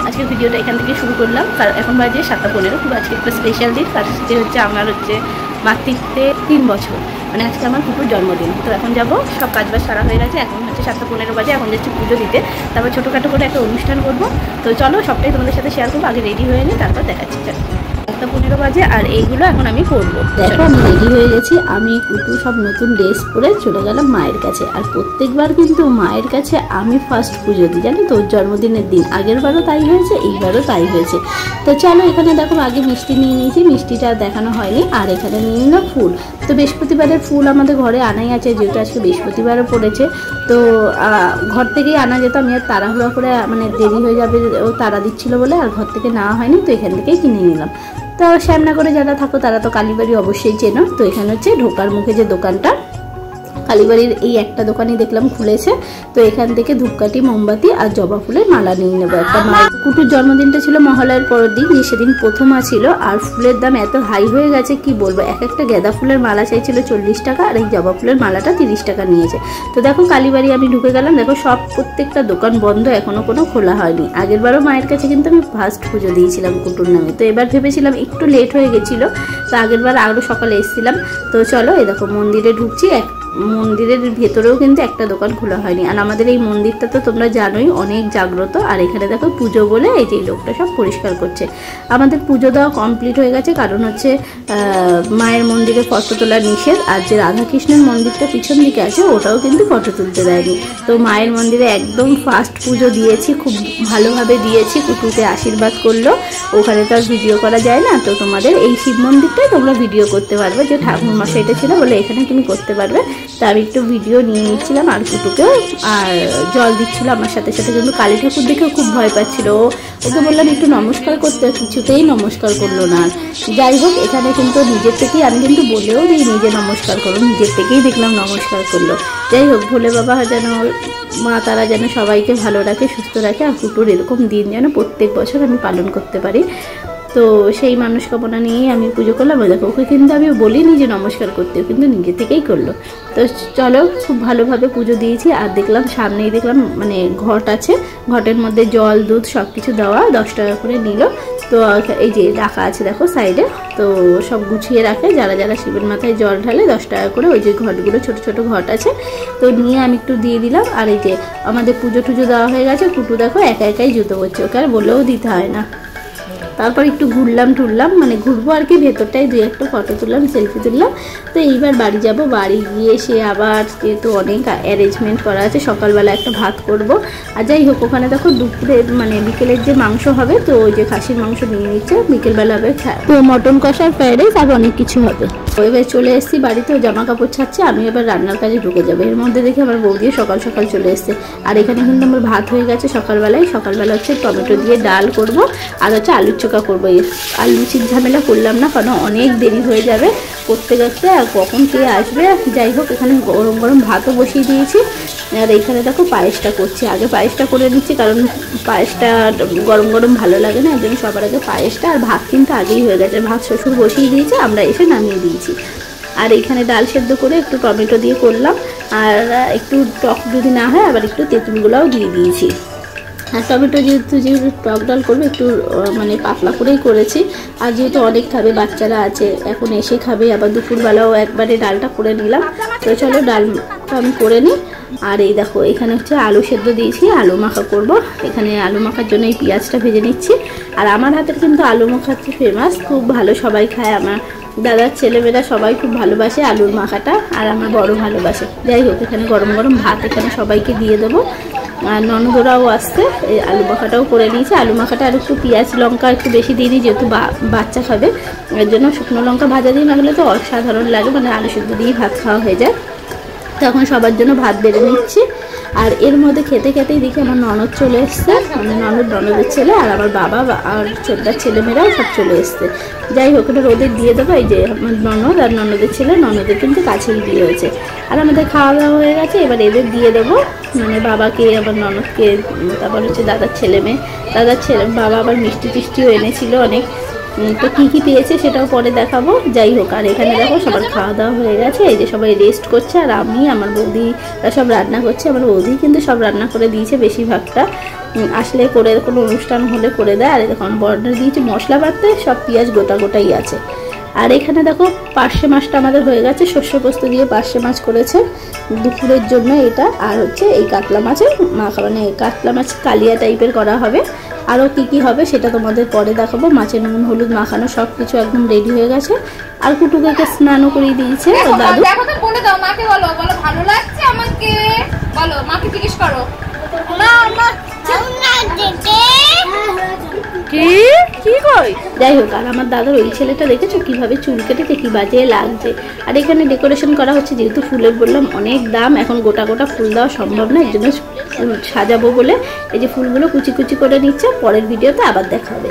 আজকের ভিডিওটা এখান থেকে শুরু করলাম। এখন বাজে 7:15। খুব আজকে একটা স্পেশাল দিন। তার সাথে হচ্ছে আমার মাতৃত্বে 3 বছর, মানে আজকে আমার কুকুর জন্মদিন। তো এখন যাবো, সব কাজবাজ সারা হয়ে গেছে। এখন হচ্ছে 7:15 বাজে। এখন যাচ্ছি পুজো দিতে, তারপর ছোটোখাটো করে একটা অনুষ্ঠান করবো। তো চলো সবটাই তোমাদের সাথে শেয়ার করবো। আগে রেডি হয়ে নিই, তারপর দেখাচ্ছি। 7:15 বাজে আর এইগুলো এখন আমি করবো। দেখো আমি রেডি হয়ে গেছি। আমি কুটু সব নতুন ড্রেস পরে চলে গেলাম মায়ের কাছে। আর প্রত্যেকবার কিন্তু মায়ের কাছে আমি ফার্স্ট পুজো দিই, জানি তো, ওর জন্মদিনের দিন। আগের বারও তাই হয়েছে, এইবারও তাই হয়েছে। তো চলো, এখানে দেখো আগে মিষ্টি নিয়ে নিয়েছি, মিষ্টিটা দেখানো হয়নি। আর এখানে নিয়ে নিলাম ফুল। তো বৃহস্পতিবারের ফুল আমাদের ঘরে আনাই আছে, যেহেতু আজকে বৃহস্পতিবারও পড়েছে। তো ঘর থেকেই আনা যেত। আমি আর তাড়াহুড়া করে, মানে দেরি হয়ে যাবে, ও তাড়া দিচ্ছিলো বলে আর ঘর থেকে নেওয়া হয়নি। তো এখান থেকেই কিনে নিলাম। তো শ্যামনগরে যারা থাকো তারা তো কালীবাড়ি অবশ্যই চেনো। তো এখানে হচ্ছে ঢোকার মুখে যে দোকানটা, কালীবাড়ির এই একটা দোকানই দেখলাম খুলেছে। তো এখান থেকে ধূপকাঠি, মোমবাতি আর জবা ফুলের মালা নিয়ে নেবো একটা। মায়ের কুটুর জন্মদিনটা ছিল মহালয়ার পরের দিন, যে সেদিন প্রথমা ছিল। আর ফুলের দাম এত হাই হয়ে গেছে কি বলবো। এক একটা গেঁদা ফুলের মালা চাইছিল 40 টাকা, আর এই জবা ফুলের মালাটা 30 টাকা নিয়েছে। তো দেখো কালীবাড়ি আমি ঢুকে গেলাম। দেখো সব প্রত্যেকটা দোকান বন্ধ, এখনো কোনো খোলা হয়নি। আগের বারও মায়ের কাছে কিন্তু আমি ফার্স্ট পুজো দিয়েছিলাম কুটুর নামে। তো এবার ভেবেছিলাম একটু লেট হয়ে গেছিলো, তো আগের বার আরও সকালে এসেছিলাম। তো চলো, এই দেখো মন্দিরে ঢুকছি। মন্দিরের ভেতরেও কিন্তু একটা দোকান খোলা হয়নি। আর আমাদের এই মন্দিরটা তো তোমরা জানোই অনেক জাগ্রত। আর এখানে দেখো পুজো বলে এই যে লোকটা সব পরিষ্কার করছে। আমাদের পুজো দেওয়া কমপ্লিট হয়ে গেছে, কারণ হচ্ছে মায়ের মন্দিরে ফটো তোলা নিষেধ। আর যে রাধাকৃষ্ণের মন্দিরটা পিছন দিকে আছে, ওটাও কিন্তু ফটো তুলতে দেয়নি। তো মায়ের মন্দিরে একদম ফার্স্ট পুজো দিয়েছি, খুব ভালোভাবে দিয়েছি। কুকুরকে আশীর্বাদ করলো। ওখানে তো আর ভিডিও করা যায় না। তো তোমাদের এই শিব মন্দিরটাই তোমরা ভিডিও করতে পারবে, যে ঠাকুর মশাইটা ছিল বলে এখানে তুমি করতে পারবে। তা আমি একটু ভিডিও নিয়ে নিচ্ছিলাম আর কুটুকেও, আর জল দিচ্ছিল আমার সাথে সাথে। কিন্তু কালী ঠাকুর দেখেও খুব ভয় পাচ্ছিল। ওকে বললাম একটু নমস্কার করতে, কিছুতেই নমস্কার করলো না। যাই হোক, এখানে কিন্তু নিজের থেকেই, আমি কিন্তু বলেও দিই নিজে নমস্কার করো, নিজের থেকেই দেখলাম নমস্কার করলো। যাই হোক, ভোলে বাবা যেন, মা তারা যেন সবাইকে ভালো রাখে, সুস্থ রাখে। আর কুটুর এরকম দিন যেন প্রত্যেক বছর আমি পালন করতে পারি। তো সেই মানসকামনা নিয়েই আমি পুজো করলাম। দেখো ওকে কিন্তু আমি বলিনি যে নমস্কার করতে, কিন্তু নিজে থেকেই করলো। তো চলো, খুব ভালোভাবে পুজো দিয়েছি। আর দেখলাম সামনেই দেখলাম মানে ঘট আছে, ঘটের মধ্যে জল, দুধ সব কিছু দেওয়া, 10 টাকা করে নিল। তো এই যে রাখা আছে দেখো সাইডে, তো সব গুছিয়ে রাখে। যারা যারা শিবের মাথায় জল ঢালে 10 টাকা করে, ওই যে ঘটগুলো ছোট ছোট ঘট আছে, তো নিয়ে আমি একটু দিয়ে দিলাম। আর এই যে আমাদের পুজো টুজো দেওয়া হয়ে গেছে। কুটু দেখো একা একাই জুতো করছে, ওকে আর বলেও দিতে হয় না। তারপর একটু ঘুরলাম টুরলাম, মানে ঘুরবো আর কি, ভেতরটাই 2-1টা ফটো তুললাম, সেলফি তুললাম। তো এইবার বাড়ি যাব। বাড়ি গিয়ে সে আবার, যেহেতু অনেক অ্যারেঞ্জমেন্ট করা আছে, সকালবেলা একটা ভাত করব। আর যাই হোক, ওখানে দেখো দুপুরে মানে বিকেলের যে মাংস হবে, তো ওই যে খাসির মাংস নিয়ে নিচ্ছে, বিকেলবেলা হবে তো মটন কষার ফ্রাইড রাইস আর অনেক কিছু হবে। এবার চলে এসেছি বাড়িতে, জামা কাপড় ছাড়ছে, আমি এবার রান্নার কাজে ঢুকে যাবো। এর মধ্যে দেখি আমার বৌদিও সকাল সকাল চলে এসছে। আর এখানে কিন্তু আমার ভাত হয়ে গেছে সকালবেলায়। সকালবেলা হচ্ছে টমেটো দিয়ে ডাল করব, আর হচ্ছে আলুর চোখা করবো। আর লুচির ঝামেলা করলাম না, কারণ অনেক দেরি হয়ে যাবে করতে করতে, আর কখন কে আসবে। যাই হোক, এখানে গরম গরম ভাতও বসিয়ে দিয়েছি। আর এইখানে দেখো পায়েসটা করছি। আগে পায়েসটা করে নিচ্ছি, কারণ পায়েসটা গরম গরম ভালো লাগে না, একদম সবার আগে পায়েসটা। আর ভাত কিন্তু আগেই হয়ে গেছে, ভাত শ্বশুর বসিয়ে দিয়েছে, আমরা এসে নামিয়ে দিয়েছি। আর এইখানে ডাল সেদ্ধ করে একটু টমেটো দিয়ে করলাম। আর একটু টক যদি না হয়, আবার একটু তেঁতুলগুলাও দিয়ে দিয়েছি। আর টমেটো যেহেতু টক ডাল করবো, একটু মানে পাতলা করেই করেছি। আর যেহেতু অনেক খাবে, বাচ্চারা আছে, এখন এসে খাবে, আবার দুপুরবেলাও একবারে ডালটা করে নিলাম। তো চলো ডালটা আমি করে নিই। আর এই দেখো, এখানে হচ্ছে আলু সেদ্ধ দিয়েছি, আলু মাখা করব। এখানে আলু মাখার জন্য এই পেঁয়াজটা ভেজে নিচ্ছি। আর আমার হাতের কিন্তু আলু মাখা ফেমাস, খুব ভালো সবাই খায়। আমার দাদার ছেলেমেয়েরা সবাই খুব ভালোবাসে আলুর মাখাটা, আর আমার বড় ভালোবাসে। যাই হোক, এখানে গরম গরম ভাত এখানে সবাইকে দিয়ে দেবো। আর ননদরাও আসছে, এই আলু মাখাটাও করে নিয়েছি। আলু মাখাটা আর একটু পেঁয়াজ লঙ্কা একটু বেশি দিয়ে দিই, যেহেতু বাচ্চা খাবে, এর জন্য শুকনো লঙ্কা ভাজা দিয়ে না হলে তো অসাধারণ লাগে, মানে আলু সেদ্ধ দিয়েই ভাত খাওয়া হয়ে যায়। তো এখন সবার জন্য ভাত বেড়ে নিচ্ছি। আর এর মধ্যে খেতে খেতেই দেখি আমার ননদ চলে এসছে, মানে ননদের ছেলে, আর আমার বাবা আর ছোটদার ছেলেমেয়েরাও সব চলে এসছে। যাই হোক, এটা রোদে দিয়ে দেবো। এই যে আমার ননদ আর ননদের ছেলে, ননদের কিন্তু কাছেই বিয়ে হয়েছে। আর আমাদের খাওয়া দাওয়া হয়ে গেছে, এবার এদের দিয়ে দেবো, মানে বাবাকে, আবার ননদকে, তারপর হচ্ছে দাদার ছেলে মেয়ে। দাদার ছেলে বাবা আবার মিষ্টি টিষ্টিও এনেছিল অনেক। তো কী কী পেয়েছে সেটাও পরে দেখাবো। যাই হোক, আর এখানে দেখো সবার খাওয়া দাওয়া হয়ে গেছে, এই যে সবাই রেস্ট করছে, আর আমি আমার বৌদিরা সব রান্না করছে। আমার বৌদি কিন্তু সব রান্না করে দিয়েছে বেশিরভাগটা, আসলে করে কোনো অনুষ্ঠান হলে করে দেয়। আর এখন বর্ডার দিয়েছে মশলা বাটতে, সব পেঁয়াজ গোটা গোটাই আছে। আর এখানে দেখো পার্শে মাছটা আমাদের হয়ে গেছে, শস্য পোস্ত দিয়ে পার্শে মাছ করেছে দুপুরের জন্য এটা। আর হচ্ছে এই কাতলা মাছের মাখা, মানে কাতলা মাছ কালিয়া টাইপের করা হবে। আরও কি কি হবে সেটা তোমাদের পরে দেখাবো। মাছের নুন হলুদ মাখানো সব কিছু একদম রেডি হয়ে গেছে। আর কুটুকে স্নানও করিয়ে দিয়েছে ওর দাদু। দেখো তো বলে দাও মাকে, বলো বলো ভালো লাগছে আমাকে, বলো মাকে জিজ্ঞেস করো। কি কই? যাই হোক, আর আমার দাদার ওই ছেলেটা দেখেছো কিভাবে চুল কেটেছে, কি বাজে লাগছে। আর এখানে ডেকোরেশন করা হচ্ছে, যেহেতু ফুলের বললাম অনেক দাম, এখন গোটা গোটা ফুল দেওয়া সম্ভব না, এর জন্য ফুল সাজাবো বলে এই যে ফুলগুলো কুচি কুচি করে নিচ্ছে। পরের ভিডিওতে আবার দেখা হবে।